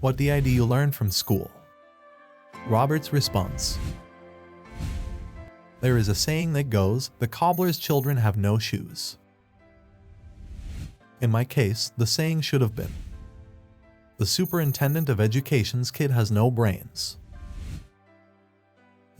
What did you learn from school? Robert's response. There is a saying that goes, the cobbler's children have no shoes. In my case, the saying should have been, the superintendent of education's kid has no brains.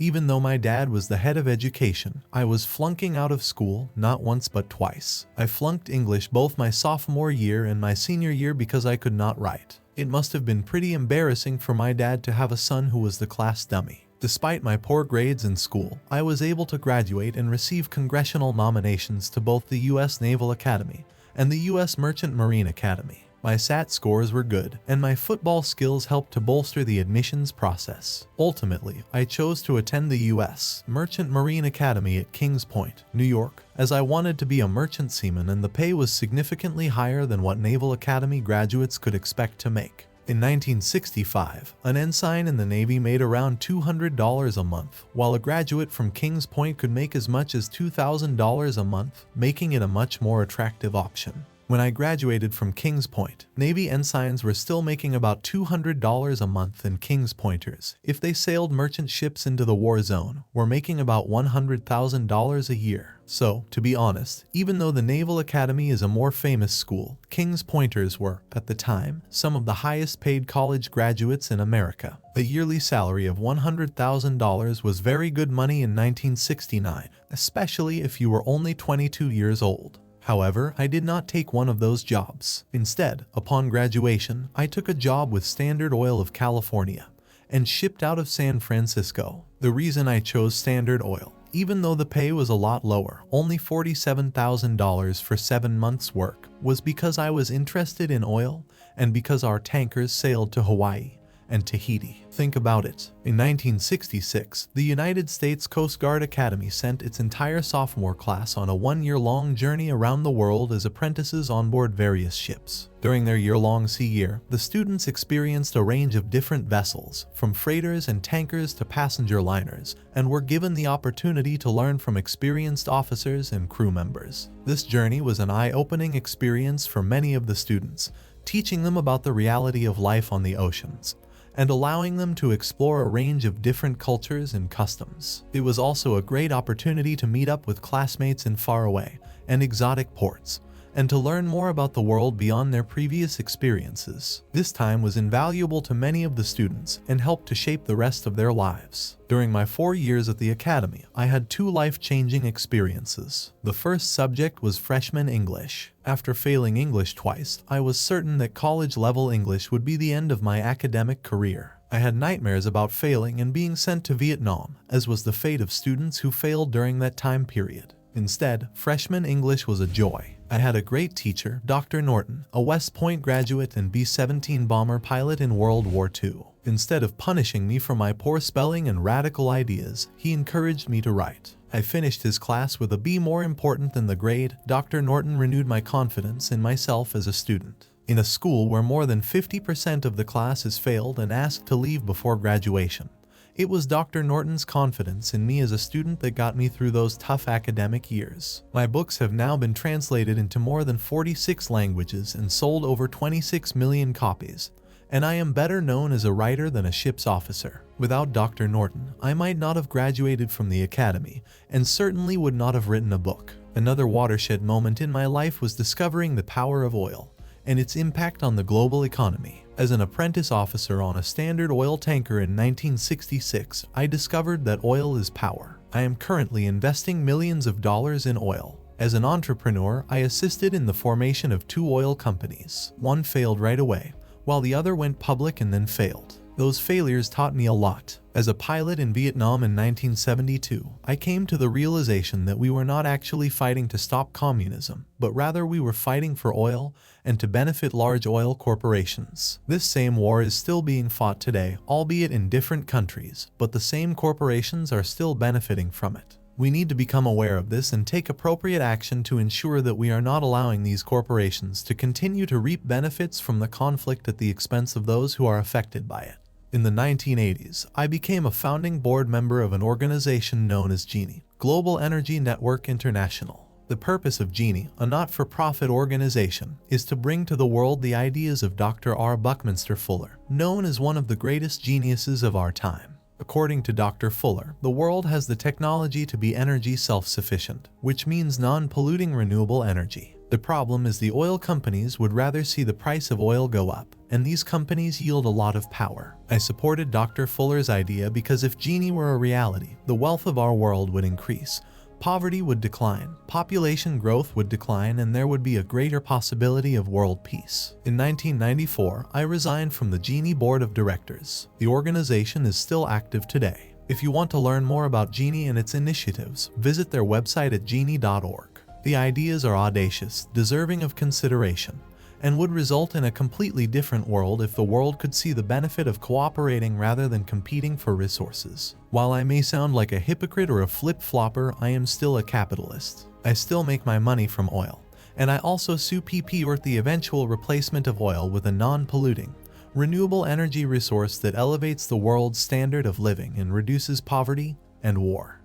Even though my dad was the head of education, I was flunking out of school not once but twice. I flunked English both my sophomore year and my senior year because I could not write. It must have been pretty embarrassing for my dad to have a son who was the class dummy. Despite my poor grades in school, I was able to graduate and receive congressional nominations to both the U.S. Naval Academy and the U.S. Merchant Marine Academy. My SAT scores were good, and my football skills helped to bolster the admissions process. Ultimately, I chose to attend the U.S. Merchant Marine Academy at Kings Point, New York, as I wanted to be a merchant seaman and the pay was significantly higher than what Naval Academy graduates could expect to make. In 1965, an ensign in the Navy made around $200 a month, while a graduate from Kings Point could make as much as $2,000 a month, making it a much more attractive option. When I graduated from Kings Point, Navy ensigns were still making about $200 a month, and Kings Pointers, if they sailed merchant ships into the war zone, were making about $100,000 a year. So, to be honest, even though the Naval Academy is a more famous school, Kings Pointers were, at the time, some of the highest paid college graduates in America. A yearly salary of $100,000 was very good money in 1969, especially if you were only 22 years old. However, I did not take one of those jobs. Instead, upon graduation, I took a job with Standard Oil of California and shipped out of San Francisco. The reason I chose Standard Oil, even though the pay was a lot lower, only $47,000 for 7 months' work, was because I was interested in oil and because our tankers sailed to Hawaii and Tahiti. Think about it. In 1966, the United States Coast Guard Academy sent its entire sophomore class on a 1-year-long journey around the world as apprentices on board various ships. During their year-long sea year, the students experienced a range of different vessels, from freighters and tankers to passenger liners, and were given the opportunity to learn from experienced officers and crew members. This journey was an eye-opening experience for many of the students, teaching them about the reality of life on the oceans and allowing them to explore a range of different cultures and customs. It was also a great opportunity to meet up with classmates in faraway and exotic ports, and to learn more about the world beyond their previous experiences. This time was invaluable to many of the students and helped to shape the rest of their lives. During my 4 years at the academy, I had 2 life-changing experiences. The first subject was freshman English. After failing English twice, I was certain that college-level English would be the end of my academic career. I had nightmares about failing and being sent to Vietnam, as was the fate of students who failed during that time period. Instead, freshman English was a joy. I had a great teacher, Dr. Norton, a West Point graduate and B-17 bomber pilot in World War II. Instead of punishing me for my poor spelling and radical ideas, he encouraged me to write. I finished his class with a B. More important than the grade, Dr. Norton renewed my confidence in myself as a student. In a school where more than 50% of the class has failed and asked to leave before graduation, it was Dr. Norton's confidence in me as a student that got me through those tough academic years. My books have now been translated into more than 46 languages and sold over 26 million copies, and I am better known as a writer than a ship's officer. Without Dr. Norton, I might not have graduated from the academy, and certainly would not have written a book. Another watershed moment in my life was discovering the power of oil and its impact on the global economy. As an apprentice officer on a Standard Oil tanker in 1966, I discovered that oil is power. I am currently investing millions of dollars in oil. As an entrepreneur, I assisted in the formation of 2 oil companies. One failed right away, while the other went public and then failed. Those failures taught me a lot. As a pilot in Vietnam in 1972, I came to the realization that we were not actually fighting to stop communism, but rather we were fighting for oil and to benefit large oil corporations. This same war is still being fought today, albeit in different countries, but the same corporations are still benefiting from it. We need to become aware of this and take appropriate action to ensure that we are not allowing these corporations to continue to reap benefits from the conflict at the expense of those who are affected by it. In the 1980s, I became a founding board member of an organization known as GENI, Global Energy Network International. The purpose of Genie, a not-for-profit organization, is to bring to the world the ideas of Dr. R. Buckminster Fuller, known as one of the greatest geniuses of our time. According to Dr. Fuller, the world has the technology to be energy self-sufficient, which means non-polluting renewable energy. The problem is the oil companies would rather see the price of oil go up, and these companies yield a lot of power. I supported Dr. Fuller's idea because if Genie were a reality, the wealth of our world would increase, poverty would decline, population growth would decline, and there would be a greater possibility of world peace. In 1994, I resigned from the Genie board of directors. The organization is still active today. If you want to learn more about Genie and its initiatives, visit their website at genie.org. The ideas are audacious, deserving of consideration, and would result in a completely different world if the world could see the benefit of cooperating rather than competing for resources. While I may sound like a hypocrite or a flip-flopper, I am still a capitalist. I still make my money from oil, and I also support the eventual replacement of oil with a non-polluting, renewable energy resource that elevates the world's standard of living and reduces poverty and war.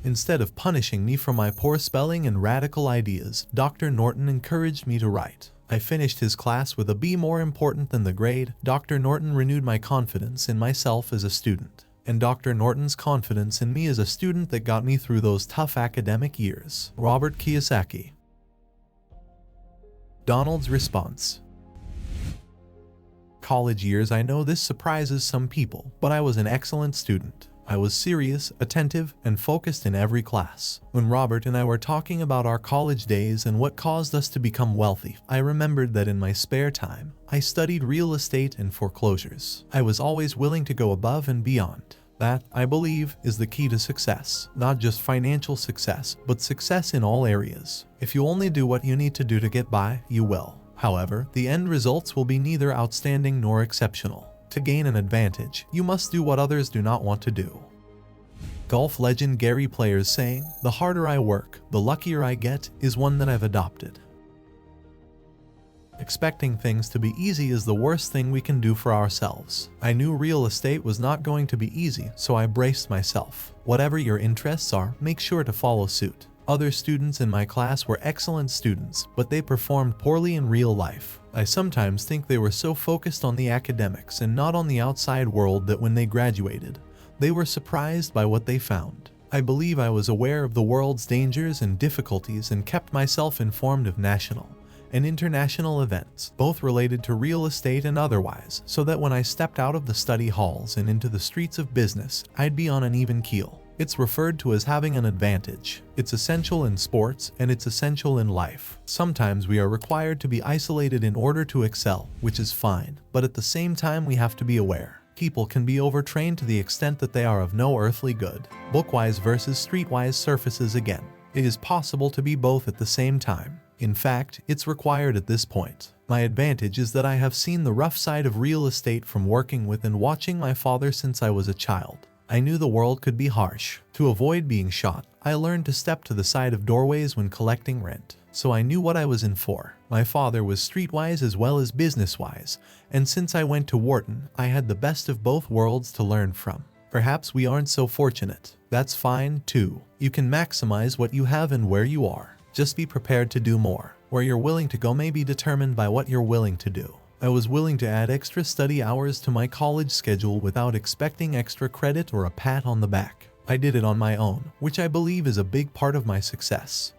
Instead of punishing me for my poor spelling and radical ideas, Dr. Norton encouraged me to write. I finished his class with a B. More important than the grade, Dr. Norton renewed my confidence in myself as a student, and Dr. Norton's confidence in me as a student that got me through those tough academic years. Robert Kiyosaki. Donald's response. College years. I know this surprises some people, but I was an excellent student. I was serious, attentive, and focused in every class. When Robert and I were talking about our college days and what caused us to become wealthy, I remembered that in my spare time, I studied real estate and foreclosures. I was always willing to go above and beyond. That, I believe, is the key to success. Not just financial success, but success in all areas. If you only do what you need to do to get by, you will. However, the end results will be neither outstanding nor exceptional. To gain an advantage, you must do what others do not want to do. Golf legend Gary Player's saying, "The harder I work, the luckier I get," is one that I've adopted. Expecting things to be easy is the worst thing we can do for ourselves. I knew real estate was not going to be easy, so I braced myself. Whatever your interests are, make sure to follow suit. Other students in my class were excellent students, but they performed poorly in real life. I sometimes think they were so focused on the academics and not on the outside world that when they graduated, they were surprised by what they found. I believe I was aware of the world's dangers and difficulties and kept myself informed of national and international events, both related to real estate and otherwise, so that when I stepped out of the study halls and into the streets of business, I'd be on an even keel. It's referred to as having an advantage. It's essential in sports and it's essential in life. Sometimes we are required to be isolated in order to excel, which is fine, but at the same time we have to be aware. People can be overtrained to the extent that they are of no earthly good. Bookwise versus streetwise surfaces again. It is possible to be both at the same time. In fact, it's required at this point. My advantage is that I have seen the rough side of real estate from working with and watching my father since I was a child. I knew the world could be harsh. To avoid being shot, I learned to step to the side of doorways when collecting rent. So I knew what I was in for. My father was streetwise as well as business-wise, and since I went to Wharton, I had the best of both worlds to learn from. Perhaps we aren't so fortunate. That's fine, too. You can maximize what you have and where you are. Just be prepared to do more. Where you're willing to go may be determined by what you're willing to do. I was willing to add extra study hours to my college schedule without expecting extra credit or a pat on the back. I did it on my own, which I believe is a big part of my success.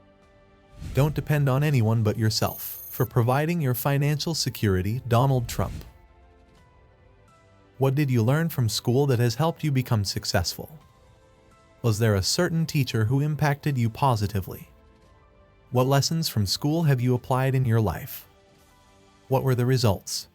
Don't depend on anyone but yourself for providing your financial security. Donald Trump. What did you learn from school that has helped you become successful? Was there a certain teacher who impacted you positively? What lessons from school have you applied in your life? What were the results?